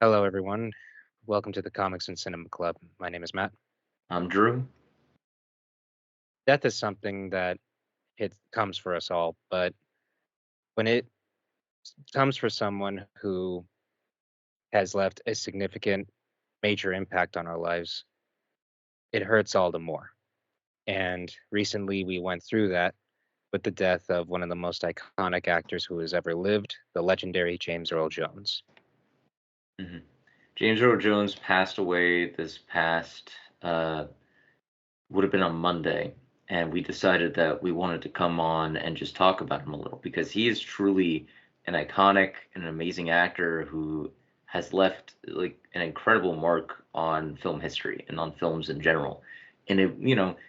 Hello, everyone. Welcome to the Comics and Cinema Club. My name is Matt. I'm Drew. Death is something that it comes for us all, but when it comes for someone who has left a significant, major impact on our lives, it hurts all the more. And recently, we went through that with the death of one of the most iconic actors who has ever lived, the legendary James Earl Jones. hmm James Earl Jones passed away this past, uh, would have been on Monday, and we decided that we wanted to come on and just talk about him a little because he is truly an iconic and an amazing actor who has left like an incredible mark on film history and on films in general. And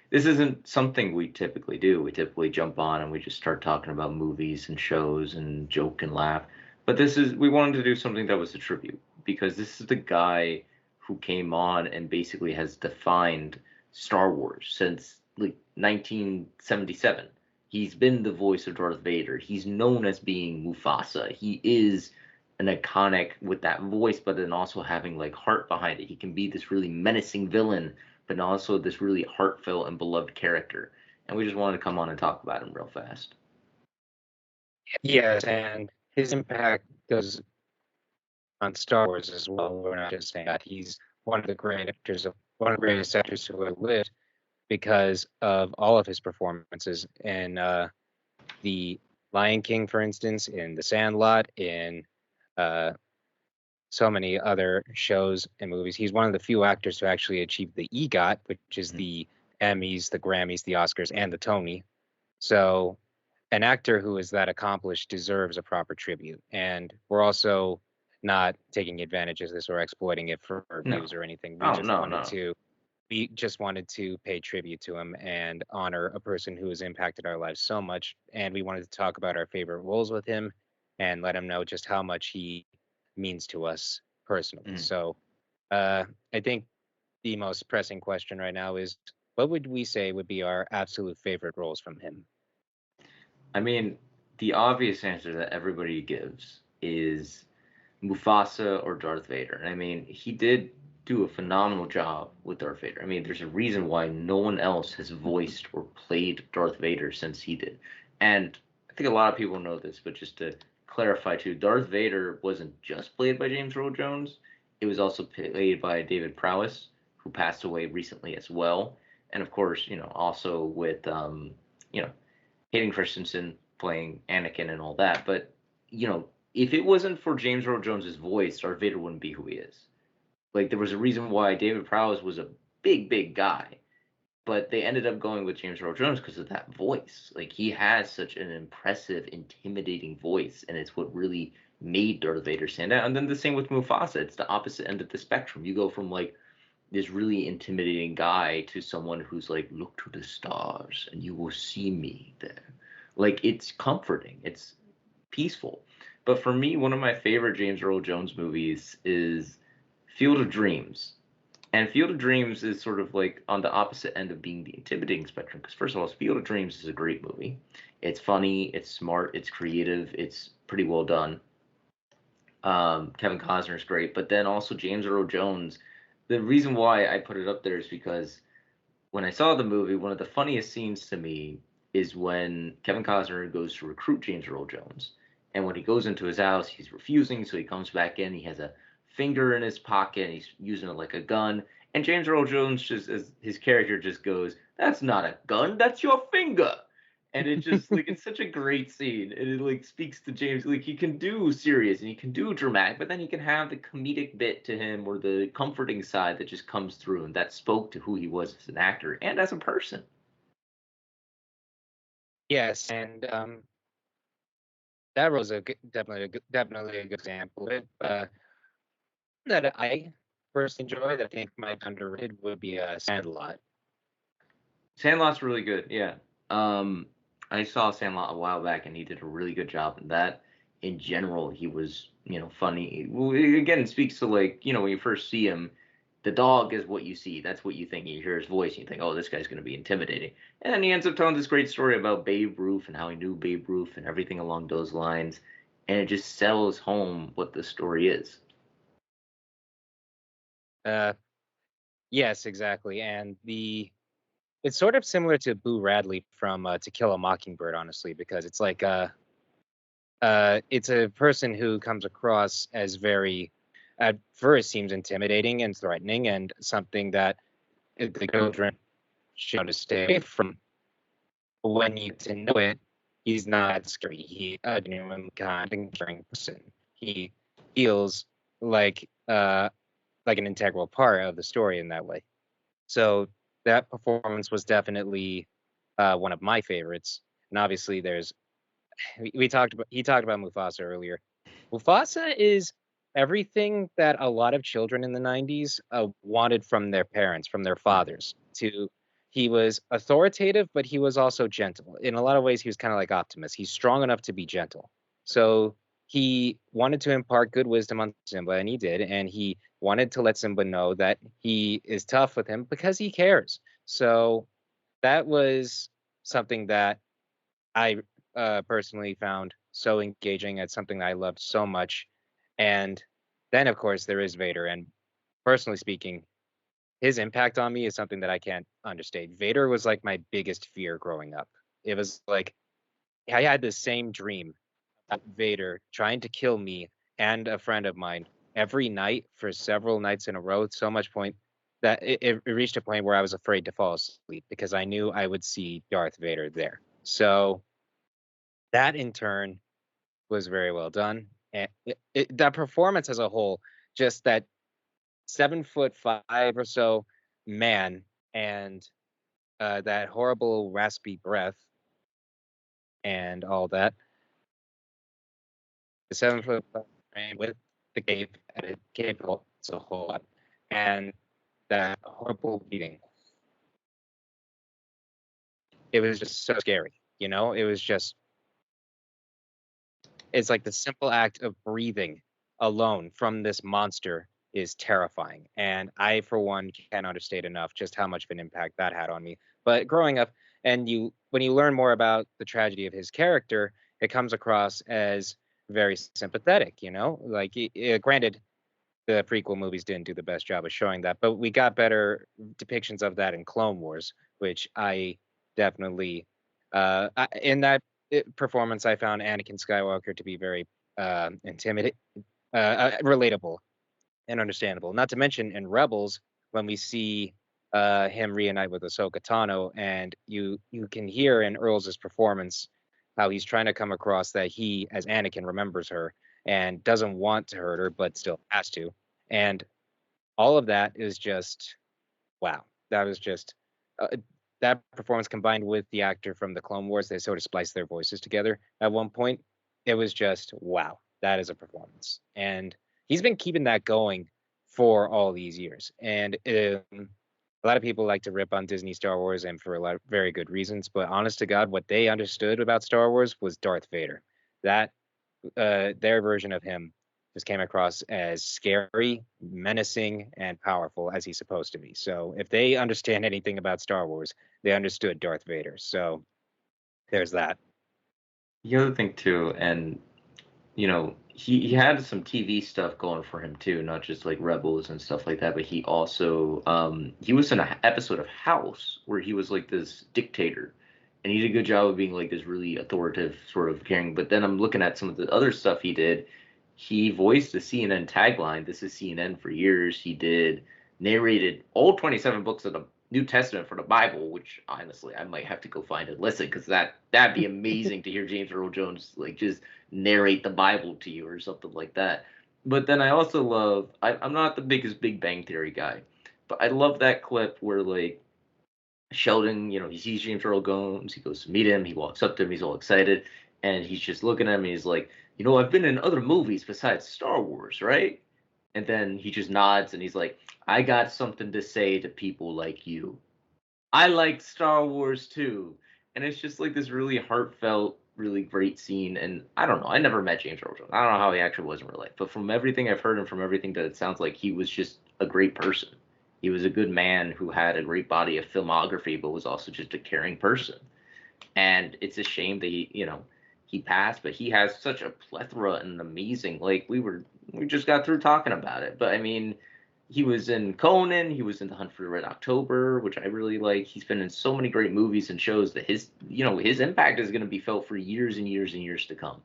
this isn't something we typically do. We typically jump on and we just start talking about movies and shows and joke and laugh. But we wanted to do something that was a tribute because this is the guy who came on and basically has defined Star Wars since like 1977. He's been the voice of Darth Vader. He's known as being Mufasa. He is an iconic with that voice, but then also having like heart behind it. He can be this really menacing villain, but also this really heartfelt and beloved character. And we just wanted to come on and talk about him real fast. Yes, and his impact goes on Star Wars as well. We're not just saying that he's one of the greatest actors who have lived because of all of his performances in the Lion King, for instance, in The Sandlot, in uh, so many other shows and movies. He's one of the few actors to actually achieve the EGOT, which is Mhm. the Emmys, the Grammys, the Oscars, and the Tony. So an actor who is that accomplished deserves a proper tribute. And we're also not taking advantage of this or exploiting it for No. views or anything. Oh no, no. We just wanted to pay tribute to him and honor a person who has impacted our lives so much. And we wanted to talk about our favorite roles with him and let him know just how much he means to us personally. Mhm. So I think the most pressing question right now is what would we say would be our absolute favorite roles from him? I mean, the obvious answer that everybody gives is Mufasa or Darth Vader. And I mean, he did do a phenomenal job with Darth Vader. I mean, there's a reason why no one else has voiced or played Darth Vader since he did. And I think a lot of people know this, but just to clarify too, Darth Vader wasn't just played by James Earl Jones. It was also played by David Prowse, who passed away recently as well. And of course, also with you know, Hayden Christensen playing Anakin and all that. But if it wasn't for James Earl Jones's voice, Darth Vader wouldn't be who he is. Like there was a reason why David Prowse was a big, big guy, but they ended up going with James Earl Jones because of that voice. Like he has such an impressive, intimidating voice, and it's what really made Darth Vader stand out. And then the same with Mufasa. It's the opposite end of the spectrum. You go from like this really intimidating guy to someone who's like, look to the stars and you will see me there. Like it's comforting. It's peaceful. But for me, one of my favorite James Earl Jones movies is Field of Dreams. And Field of Dreams is sort of like on the opposite end of being the intimidating spectrum. Because, first of all, Field of Dreams is a great movie. It's funny, it's smart, it's creative, it's pretty well done. Kevin Costner is great. But then also James Earl Jones. The reason why I put it up there is because when I saw the movie, one of the funniest scenes to me is when Kevin Costner goes to recruit James Earl Jones. And when he goes into his house, he's refusing, so he comes back in. He has a finger in his pocket, and he's using it like a gun. And James Earl Jones just, as his character, just goes, "That's not a gun. That's your finger." And it just like it's such a great scene, and it like speaks to James. Like he can do serious and he can do dramatic, but then he can have the comedic bit to him or the comforting side that just comes through, and that spoke to who he was as an actor and as a person. Yes, and that was definitely a good example of it. That I personally enjoy that I think might be underrated would be Sandlot. Sandlot's really good, yeah. Um, I saw Sandlot a while back, and he did a really good job in that. In general, he was, funny. Well, again, it speaks to like, when you first see him, the dog is what you see. That's what you think. You hear his voice, and you think, oh, this guy's going to be intimidating. And then he ends up telling this great story about Babe Ruth and how he knew Babe Ruth and everything along those lines. And it just sells home what the story is. Uh, yes, exactly. And it's sort of similar to Boo Radley from To Kill a Mockingbird, honestly, because it's like it's a person who comes across as very, at first, seems intimidating and threatening, and something that the children should to stay away from. When you get to know it, he's not scary. He a genuine, kind, and caring person. He feels like uh like an integral part of the story in that way. So that performance was definitely one of my favorites. And obviously, we talked about he talked about Mufasa earlier. Mufasa is everything that a lot of children in the 90s wanted from their parents, from their fathers. To He was authoritative, but he was also gentle. In a lot of ways, he was kind of like Optimus. He's strong enough to be gentle. So he wanted to impart good wisdom on Simba, and he did. And he wanted to let Simba know that he is tough with him because he cares. So that was something that I personally found so engaging. It's something that I loved so much. And then, of course, there is Vader. And personally speaking, his impact on me is something that I can't understate. Vader was like my biggest fear growing up. It was like I had the same dream of Vader trying to kill me and a friend of mine every night for several nights in a row. So much point that it reached a point where I was afraid to fall asleep because I knew I would see Darth Vader there. So that in turn was very well done. And that performance as a whole, just that 7'5" or so man and that horrible raspy breath and all that. The 7'5" man with the cape and it cape it's a whole lot. And that horrible beating. It was just so scary, you know? It was just it's like the simple act of breathing alone from this monster is terrifying. And I, for one, can't understate enough just how much of an impact that had on me. But growing up, and when you learn more about the tragedy of his character, it comes across as very sympathetic, you know? Like, granted, the prequel movies didn't do the best job of showing that, but we got better depictions of that in Clone Wars, which I definitely in that performance I found Anakin Skywalker to be very intimidating, relatable and understandable. Not to mention in Rebels when we see him reunite with Ahsoka Tano, and you can hear in Earl's performance how he's trying to come across that he, as Anakin, remembers her and doesn't want to hurt her, but still has to. And all of that is just wow. That was just uh, that performance combined with the actor from the Clone Wars. They sort of spliced their voices together at one point. It was just wow. That is a performance, and he's been keeping that going for all these years. And a lot of people like to rip on Disney Star Wars, and for a lot of very good reasons. But honest to God, what they understood about Star Wars was Darth Vader. That their version of him just came across as scary, menacing, and powerful as he's supposed to be. So if they understand anything about Star Wars, they understood Darth Vader. So there's that. The other thing too, and he had some TV stuff going for him too, not just like Rebels and stuff like that, but he also he was in an episode of House where he was like this dictator, and he did a good job of being like this really authoritative sort of caring. But then I'm looking at some of the other stuff he did. He voiced the CNN tagline, "This is CNN" for years. He did narrated all 27 books of the New Testament for the Bible, which honestly I might have to go find and listen because that'd be amazing to hear James Earl Jones like just narrate the Bible to you or something like that. But then I also love I'm not the biggest Big Bang Theory guy, but I love that clip where like Sheldon, he sees James Earl Jones, he goes to meet him, he walks up to him, he's all excited, and he's just looking at him and he's like, I've been in other movies besides Star Wars, right? And then he just nods and he's like, I got something to say to people like you. I like Star Wars too. And it's just like this really heartfelt, really great scene. And I don't know. I never met James Earl Jones. I don't know how he actually was in real life. But from everything I've heard and from everything that it sounds like, he was just a great person. He was a good man who had a great body of filmography, but was also just a caring person. And it's a shame that he passed, but he has such a plethora and amazing, like we just got through talking about it. But I mean, he was in Conan. He was in The Hunt for Red October, which I really like. He's been in so many great movies and shows that his impact is going to be felt for years and years and years to come.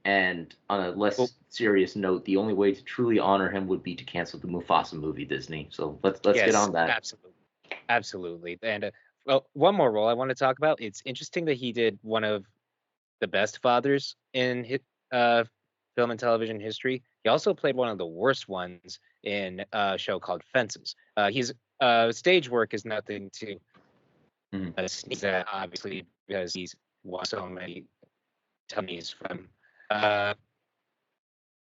And on a Well, less serious note, the only way to truly honor him would be to cancel the Mufasa movie, Disney. So let's get yes, on that. absolutely, absolutely. And well, one more role I want to talk about. It's interesting that he did one of the best fathers in uh, film and television history. He also played one of the worst ones in a show called Fences. He's stage work is nothing to Mhm. sneeze at, obviously, because he's won so many Tonys from. Uh,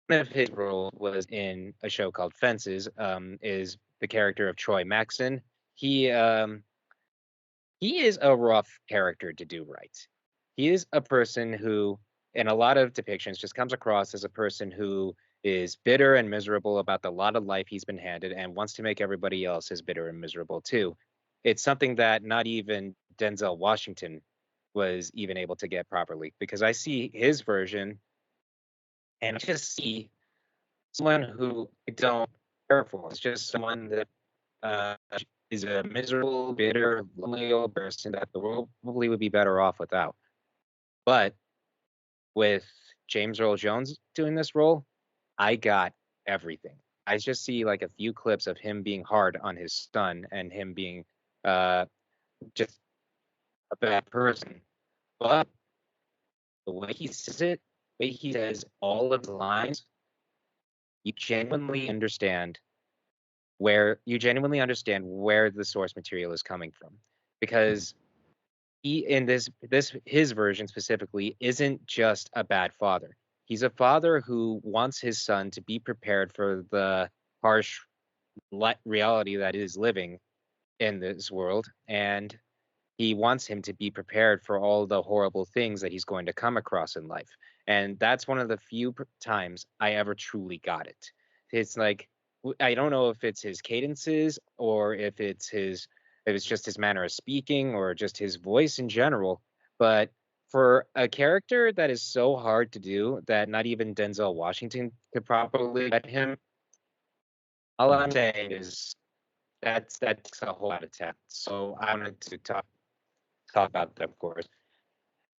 One of his roles was in a show called Fences. Is the character of Troy Maxon. He um, he is a rough character to do right. He is a person who, in a lot of depictions, just comes across as a person who is bitter and miserable about the lot of life he's been handed and wants to make everybody else as bitter and miserable too. It's something that not even Denzel Washington was even able to get properly, because I see his version and I just see someone who I don't care for. It's just someone that uh, is a miserable, bitter, lonely old person that the world probably would be better off without. But with James Earl Jones doing this role, I got everything. I just see like a few clips of him being hard on his son and him being uh, just a bad person. But the way he says it, the way he says all of the lines, you genuinely understand where the source material is coming from, because he in this his version specifically isn't just a bad father. He's a father who wants his son to be prepared for the harsh reality that is living in this world, and he wants him to be prepared for all the horrible things that he's going to come across in life. And that's one of the few times I ever truly got it. It's like I don't know if it's his cadences or if it's just his manner of speaking or just his voice in general, but for a character that is so hard to do that not even Denzel Washington could properly get him, all I'm Mhm. saying is that's a whole lot of talent. So I wanted to talk about that, of course.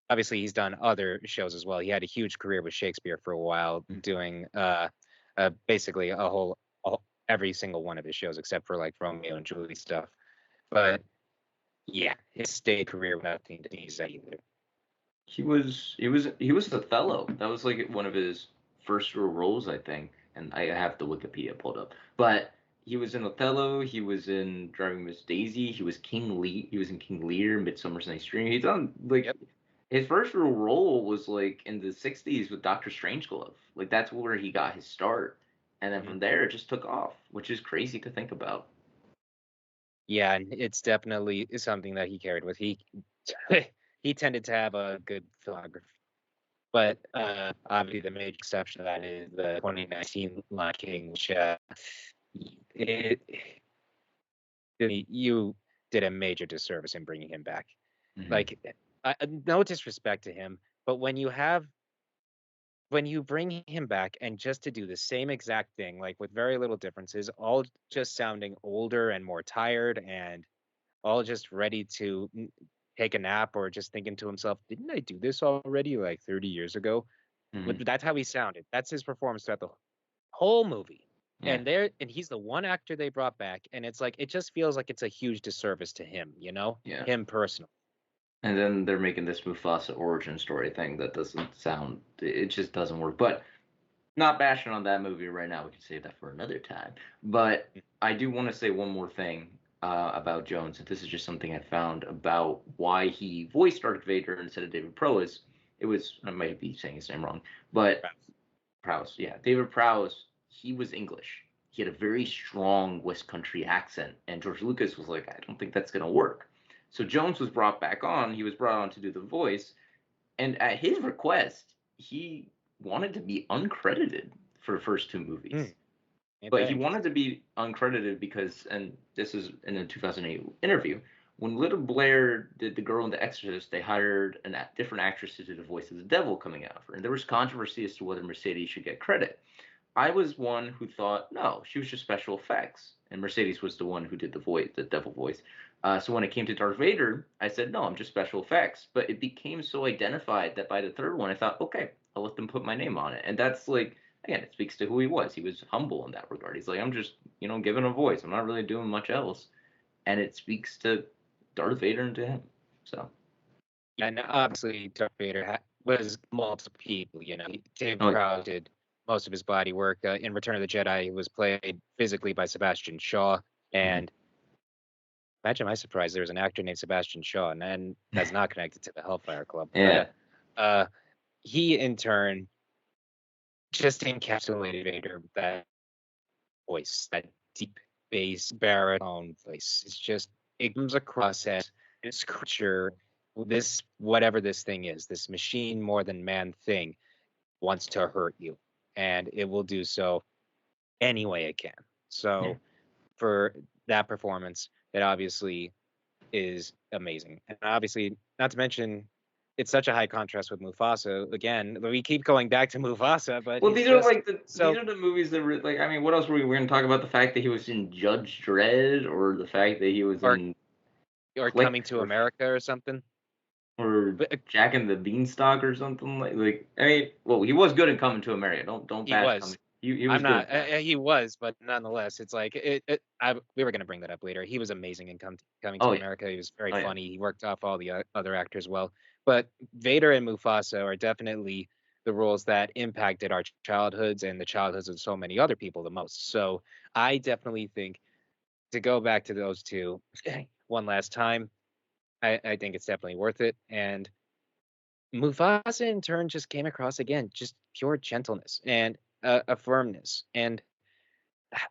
Obviously, he's done other shows as well. He had a huge career with Shakespeare for a while, doing basically every single one of his shows except for like Romeo and Juliet stuff. But yeah, his stage career without the Disney's either. He was Othello. That was like one of his first real roles, I think. And I have the Wikipedia pulled up. But he was in Othello. He was in Driving Miss Daisy. He was King Lear. He was in King Lear, Midsummer's Night's Dream. He's done like Yep. his first real role was like in the '60s with Doctor Strangelove. Like that's where he got his start. And then Mhm. from there, it just took off, which is crazy to think about. Yeah, and it's definitely something that he carried with. He tended to have a good filmography. But obviously, the major exception to that is the 2019 Lion King, which it, you did a major disservice in bringing him back. Hmm. Like, no disrespect to him, but when you bring him back and just to do the same exact thing, like with very little differences, all just sounding older and more tired and all just ready to take a nap or just thinking to himself, didn't I do this already like 30 years ago? Hmm. But that's how he sounded. That's his performance throughout the whole movie. Yeah. And he's the one actor they brought back, and it's like it just feels like it's a huge disservice to him, Yeah. him personally. And then they're making this Mufasa origin story thing that doesn't sound. It just doesn't work. But not bashing on that movie right now. We can save that for another time. But I do want to say one more thing about Jones. And this is just something I found about why he voiced Darth Vader instead of David Prowse. It was I might be saying his name wrong, but Prowse, yeah, David Prowse. He was English. He had a very strong West Country accent, and George Lucas was like, I don't think that's gonna work. So Jones was brought back on. He was brought on to do the voice, and at his request, he wanted to be uncredited for the first two movies. Mm, ain't But that he wanted to interesting? be uncredited because, and this is in a 2008 interview, when Little Blair did The Girl in the Exorcist, they hired a different actress to do the voice of the devil coming out of her. And there was controversy as to whether Mercedes should get credit. I was one who thought, no, she was just special effects. And Mercedes was the one who did the voice, the devil voice. So when it came to Darth Vader, I said, no, I'm just special effects. But it became so identified that by the third one, I thought, okay, I'll let them put my name on it. And that's like, again, it speaks to who he was. He was humble in that regard. He's like, I'm just, giving a voice. I'm not really doing much else. And it speaks to Darth Vader and to him. So, And obviously, Darth Vader was multiple people. David oh, yeah. Prowse did most of his body work. In Return of the Jedi, he was played physically by Sebastian Shaw. Mhm. And imagine my surprise, there was an actor named Sebastian Shaw, and then that's not connected to the Hellfire Club. Yeah. But uh, he, in turn, just encapsulated Vader, that voice, that deep bass baritone voice. It comes across as this creature, this whatever this thing is, this machine more than man thing wants to hurt you, and it will do so any way it can. Yeah. So for that performance, it obviously is amazing, and obviously not to mention. It's such a high contrast with Mufasa. Again, we keep going back to Mufasa, but Well, he's these are just like these so are the movies that like, I mean, what else were we going to talk about? The fact that he was in Judge Dredd, or the fact that he was or in or Click, coming to America or something. or But Jack and the Beanstalk or something like. I mean, well, he was good in Coming to America. Don't he bash Coming. was. He I'm was good in not. that. He was, but nonetheless, it's like we were going to bring that up later. He was amazing in Coming to Oh yeah, America. He was very oh yeah, funny. He worked off all the other actors well. But Vader and Mufasa are definitely the roles that impacted our childhoods and the childhoods of so many other people the most. So I definitely think to go back to those two one last time, I think it's definitely worth it. And Mufasa in turn just came across again, just pure gentleness and a firmness. And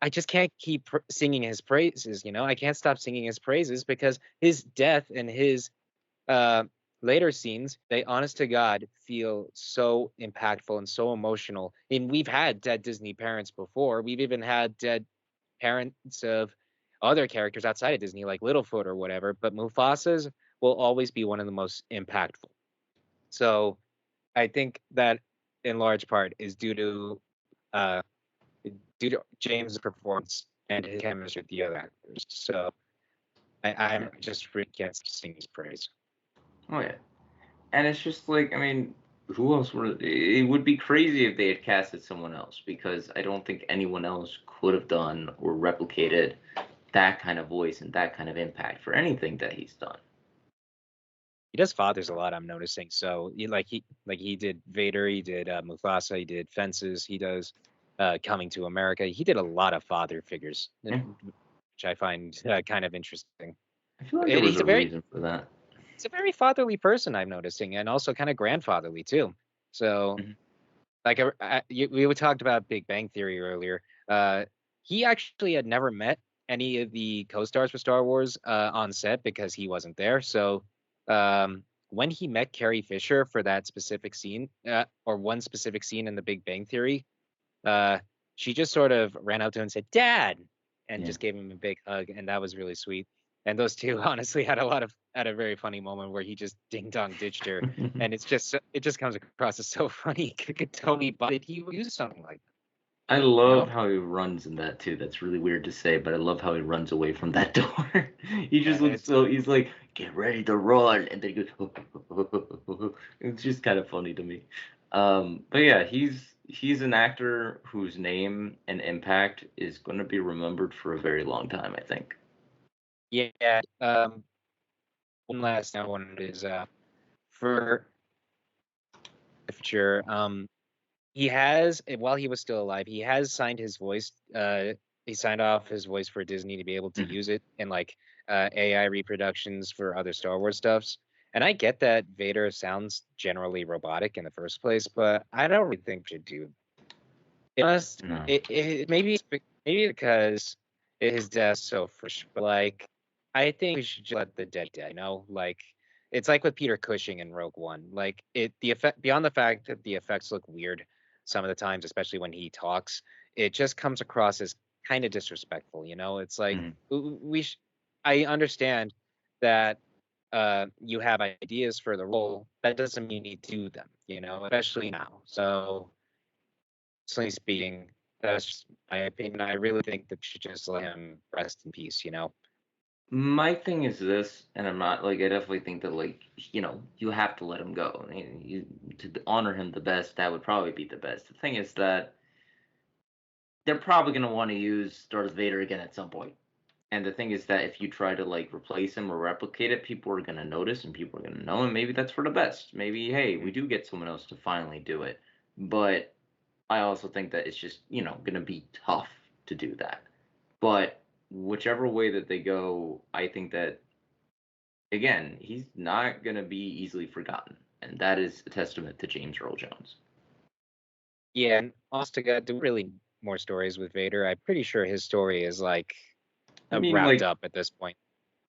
I just can't keep singing his praises. I can't stop singing his praises because his death and his uh, later scenes, they honest to God feel so impactful and so emotional. And we've had dead Disney parents before. We've even had dead parents of other characters outside of Disney, like Littlefoot or whatever. But Mufasa's will always be one of the most impactful. So I think that in large part is uh, due to James' performance and his chemistry with the other actors. So yeah. I'm just really can't sing his praise. Oh yeah. And it's just like, I mean, who else were? It would be crazy if they had casted someone else, because I don't think anyone else could have done or replicated that kind of voice and that kind of impact for anything that he's done. He does fathers a lot. I'm noticing. So he did Vader, he did Mufasa, he did Fences, he does Coming to America. He did a lot of father figures, Yeah. which I find kind of interesting. I feel like there And was a reason for that. he's a very fatherly person. I'm noticing, and also kind of grandfatherly too. So Mhm. like we talked about Big Bang Theory earlier. Uh, he actually had never met any of the co-stars for Star Wars on set because he wasn't there. So when he met Carrie Fisher for that specific scene, or one specific scene in the Big Bang Theory, uh, she just sort of ran out to him and said, "Dad," and Yeah. just gave him a big hug, and that was really sweet. And those two honestly had a very funny moment where he just ding dong ditched her, and it just comes across as so funny. Could totally, but did he use something like that? I You love know? how he runs in that too. That's really weird to say, but I love how he runs away from that door. He just Yeah, looks so, he's like, get ready to run, and then he goes. It's just kind of funny to me. But yeah, he's an actor whose name and impact is going to be remembered for a very long time, I think. yeah. One last one is for the future. He has, while he was still alive, he has signed his voice. He signed off his voice for Disney to be able to Mhm. use it in like AI reproductions for other Star Wars stuffs. And I get that Vader sounds generally robotic in the first place, but I don't really think we should do it. Must No. maybe because his death's so fresh, but like I think we should just let the dead die. Like it's like with Peter Cushing in Rogue One. Like the effect beyond the fact that the effects look weird some of the times, especially when he talks, it just comes across as kind of disrespectful. It's like Mhm. we. I understand that you have ideas for the role. That doesn't mean you need to do them. Especially now. So, personally speaking. That's just my opinion. I really think that we should just let him rest in peace, you know? My thing is this, and I'm not like I definitely think that like you have to let him go. I mean, to honor him the best, that would probably be the best. The thing is that they're probably gonna want to use Darth Vader again at some point. And the thing is that if you try to like replace him or replicate it, people are gonna notice and people are gonna know, and maybe that's for the best. Maybe hey, we Mhm. do get someone else to finally do it. But I also think that it's just gonna be tough to do that. But whichever way that they go, I think that again, he's not going to be easily forgotten. And that is a testament to James Earl Jones. Yeah, and honest to God, do we really need more stories with Vader? I'm pretty sure his story is like I mean, wrapped like, up at this point.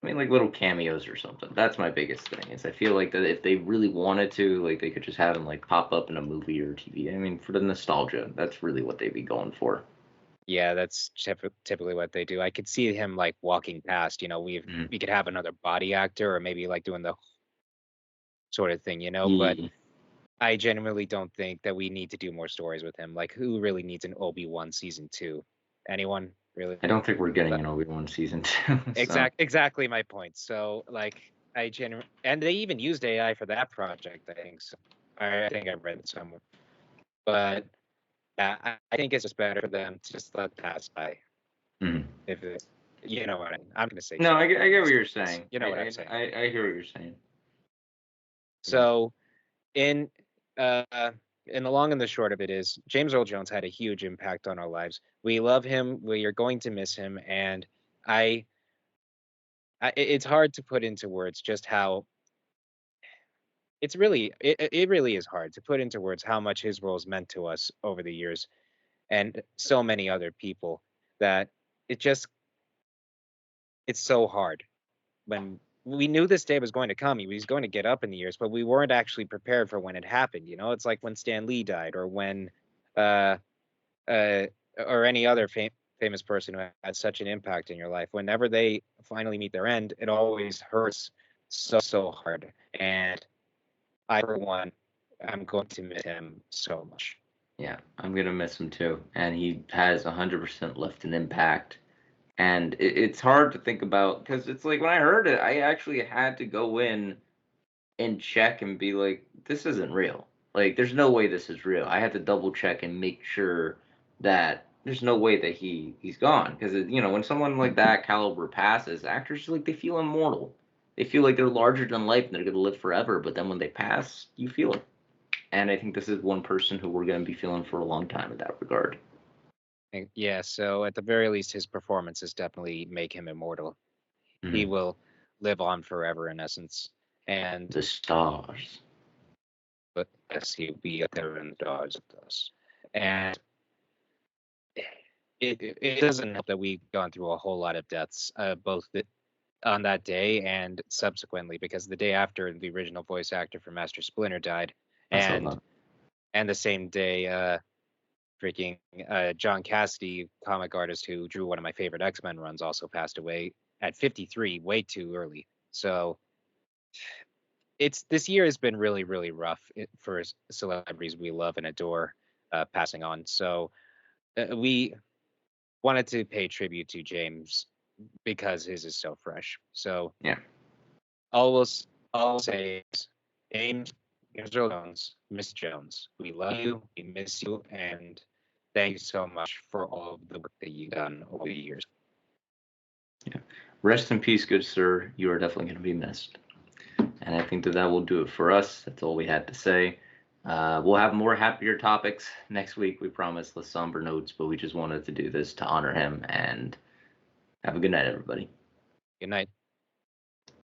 little cameos or something. That's my biggest thing. Is I feel like that if they really wanted to, like, they could just have him like pop up in a movie or TV. I mean, for the nostalgia, that's really what they'd be going for. Yeah, that's typically what they do. I could see him like walking past, Mm. we could have another body actor or maybe like doing the sort of thing, but Yeah, I genuinely don't think that we need to do more stories with him. Like who really needs an Obi-Wan season 2? Anyone I really? don't think we're getting That, an Obi-Wan season two. So exactly my point. So like and they even used AI for that project, I think. So I think I read it somewhere. But I think it's just better for them to just let pass by. mm. If it, you know what I'm going to say No, something I get what you're ridiculous. saying. You know what I'm saying. I hear what you're saying. Mm. So in in the long and the short of it is James Earl Jones had a huge impact on our lives. We love him. We are going to miss him, and I, it's hard to put into words just how it really is hard to put into words how much his roles meant to us over the years and so many other people that it just it's so hard when we knew this day was going to come. He was going to get up in the years, but we weren't actually prepared for when it happened. It's like when Stan Lee died, or when, uh, uh, or any other famous person who had such an impact in your life. Whenever they finally meet their end, it always hurts so hard. And I, for one, I'm going to miss him so much. Yeah, I'm gonna miss him too, and he has 100% left an impact. And it's hard to think about because it's like when I heard it, I actually had to go in and check and be like, this isn't real. Like, there's no way this is real. I had to double check and make sure that there's no way that he's gone because when someone like that caliber passes, actors like they feel immortal. They feel like they're larger than life and they're gonna live forever. But then when they pass, you feel it. And I think this is one person who we're gonna be feeling for a long time in that regard. And yeah, so at the very least, his performances definitely make him immortal. He Mhm. will live on forever, in essence. And The stars. but yes, he'll be up there in the stars with us. And it doesn't help that we've gone through a whole lot of deaths, both on that day and subsequently, because the day after the original voice actor for Master Splinter died, I saw and that. the same day, freaking John Cassidy, comic artist who drew one of my favorite X-Men runs, also passed away at 53, way too early. So it's this year has been really rough for celebrities we love and adore passing on. So we wanted to pay tribute to James because his is so fresh. So Yeah. all we'll say is, James Earl Jones, Miss Jones, we love you, we miss you, and thank you so much for all of the work that you've done over the years. Yeah. Rest in peace, good sir. You are definitely going to be missed. And I think that that will do it for us. That's all we had to say. We'll have more happier topics next week. We promise less somber notes, but we just wanted to do this to honor him. And have a good night, everybody. Good night.